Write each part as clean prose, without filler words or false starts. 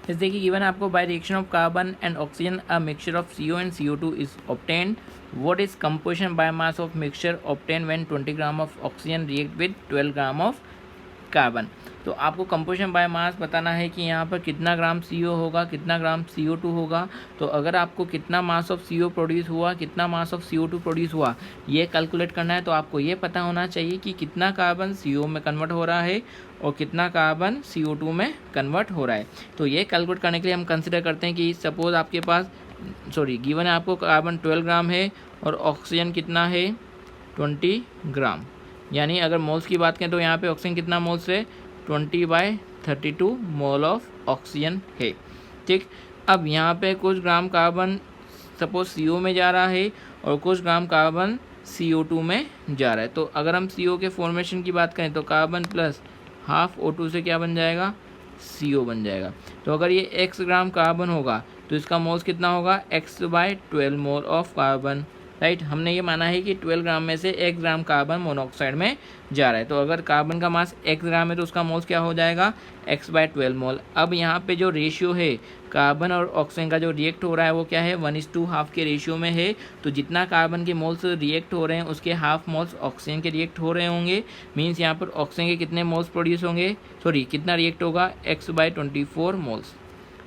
जैसे कि गिवन आपको by reaction of carbon and oxygen a mixture of CO and CO2 is obtained, what is composition by mass of mixture obtain when 20 gram of oxygen react with 12 gram of carbon. तो आपको composition by mass बताना है कि यहाँ पर कितना ग्राम CO होगा, कितना ग्राम CO2 होगा। तो अगर आपको कितना मास ऑफ CO प्रोड्यूस हुआ, कितना मास ऑफ CO2 प्रोड्यूस हुआ, ये कैलकुलेट करना है। तो आपको ये पता होना चाहिए कि कितना कार्बन CO में कन्वर्ट हो रहा है और कितना कार्बन CO2 में कन्वर्ट हो रहा है। तो ये कैलकुलेट करने के लिए हम कंसिडर करते हैं कि सपोज आपके पास गिवन है आपको कार्बन 12 ग्राम है और ऑक्सीजन कितना है 20 ग्राम। यानी अगर मोल्स की बात करें तो यहाँ पे ऑक्सीजन कितना मोल्स है 20/32 मोल ऑफ ऑक्सीजन है। ठीक, अब यहाँ पे कुछ ग्राम कार्बन सपोज CO में जा रहा है और कुछ ग्राम कार्बन CO2 में जा रहा है। तो अगर हम CO के फॉर्मेशन की बात करें तो कार्बन प्लस हाफ O2 से क्या बन जाएगा, CO बन जाएगा। तो अगर ये x ग्राम कार्बन होगा तो इसका मोल्स कितना होगा x/12 mole of carbon. Right, हमने ये माना है कि 12 ग्राम में से 1 ग्राम कार्बन मोनोऑक्साइड में जा रहा है। तो अगर कार्बन का मास x ग्राम है तो उसका मोल्स क्या हो जाएगा x/12 मोल। अब यहाँ पे जो रेशियो है कार्बन और ऑक्सीजन का जो रिएक्ट हो रहा है वो क्या है 1:2 के रेशियो में है। तो जितना कार्बन के मोल्स रिएक्ट हो रहे हैं उसके हाफ मोल्स ऑक्सीजन के रिएक्ट हो रहे होंगे। मीन्स यहाँ पर ऑक्सीजन के कितने मोल्स प्रोड्यूस होंगे, कितना रिएक्ट होगा x/24 मोल्स।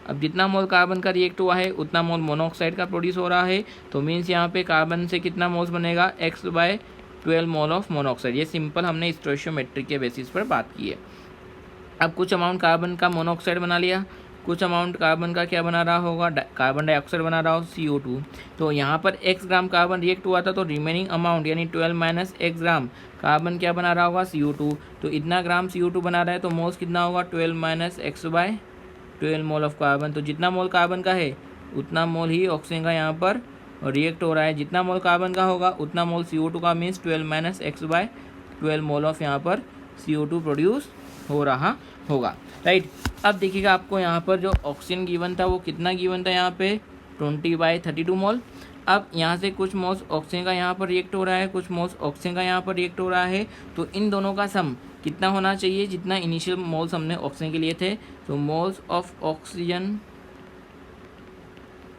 अब जितना मोल कार्बन का रिएक्ट हुआ है उतना मोल मोनोऑक्साइड का प्रोड्यूस हो रहा है। तो मीन्स यहाँ पे कार्बन से कितना मोल्स बनेगा x/12 मोल ऑफ मोनोऑक्साइड। ये सिंपल हमने स्टोइचियोमेट्री के बेसिस पर बात की है। अब कुछ अमाउंट कार्बन का मोनोऑक्साइड बना लिया, कुछ अमाउंट कार्बन का क्या बना रहा होगा कार्बन डाइऑक्साइड बना रहा हो CO2। तो यहाँ पर x ग्राम कार्बन रिएक्ट हुआ था तो रिमेनिंग अमाउंट यानी 12 - x ग्राम कार्बन क्या बना रहा होगा CO2। तो इतना ग्राम CO2 बना रहा है तो मोल्स कितना होगा 12 - x/12 मोल ऑफ कार्बन। तो जितना मोल कार्बन का है उतना मोल ही ऑक्सीजन का यहाँ पर रिएक्ट हो रहा है। जितना मोल कार्बन का होगा उतना मोल CO2 का, मीन्स 12 - x/12 मोल ऑफ यहाँ पर CO2 प्रोड्यूस हो रहा होगा। राइट, अब देखिएगा आपको यहाँ पर जो ऑक्सीजन गिवन था वो कितना गिवन था यहाँ पे 20/32 मोल। अब यहाँ से कुछ मोल्स ऑक्सीजन का यहाँ पर रिएक्ट हो रहा है, कुछ मोल्स ऑक्सीजन का यहाँ पर रिएक्ट हो रहा है। तो इन दोनों का सम कितना होना चाहिए जितना इनिशियल मोल्स हमने ऑक्सीजन के लिए थे। तो मोल्स ऑफ ऑक्सीजन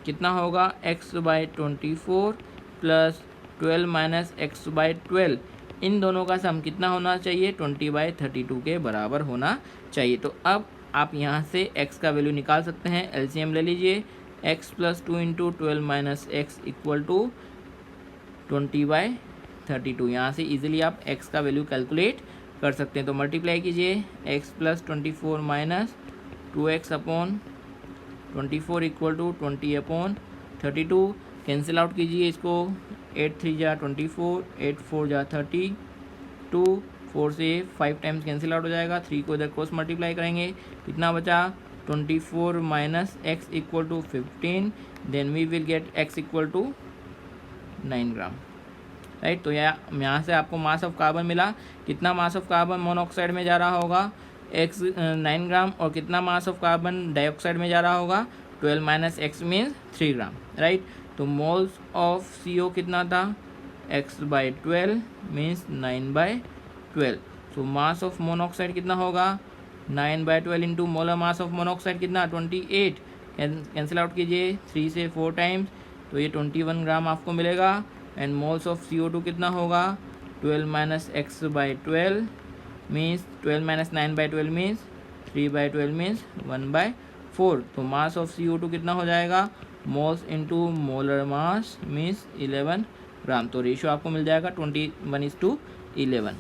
कितना होगा x/24 प्लस 12 - x/12। इन दोनों का सम कितना होना चाहिए 20/32 के बराबर होना चाहिए। तो अब आप यहाँ से x का वैल्यू निकाल सकते हैं, LCM ले लीजिए। x + 2 × 12 - x = 20/32। यहाँ से इजीली आप x का वैल्यू कैलकुलेट कर सकते हैं। तो मल्टीप्लाई कीजिए x + 24 - 2x upon 24 = 20/32। Cancel out कीजिए इसको, 8 3 जा 24, 8 4 जा 32, 4 से 5 टाइम्स कैंसिल आउट हो जाएगा। 3 को इधर क्रॉस मल्टीप्लाई करेंगे, कितना बचा 24 - x = 15। Then we will get x = 9 gram. Right, तो यहाँ से आपको मास ऑफ कार्बन मिला। कितना मास ऑफ कार्बन मोनोऑक्साइड में जा रहा होगा 9 ग्राम, और कितना मास ऑफ कार्बन डाइऑक्साइड में जा रहा होगा 12 - x मीन्स 3 ग्राम। राइट, तो मोल्स ऑफ CO कितना था x/12 मीन्स 9/12। तो मास ऑफ मोनोऑक्साइड कितना होगा 9/12 into molar mass of monoxide कितना 28। कैंसिल आउट कीजिए 3 से 4 टाइम्स, तो ये 21 ग्राम आपको मिलेगा। एंड मोल्स ऑफ CO2 कितना होगा 12 - x/12 मीन्स 12 - 9/12 मीन्स 3/12 मीन्स 1/4। तो मास ऑफ CO2 कितना हो जाएगा moles into molar mass means 11 ग्राम। तो रेशियो आपको मिल जाएगा 21:11।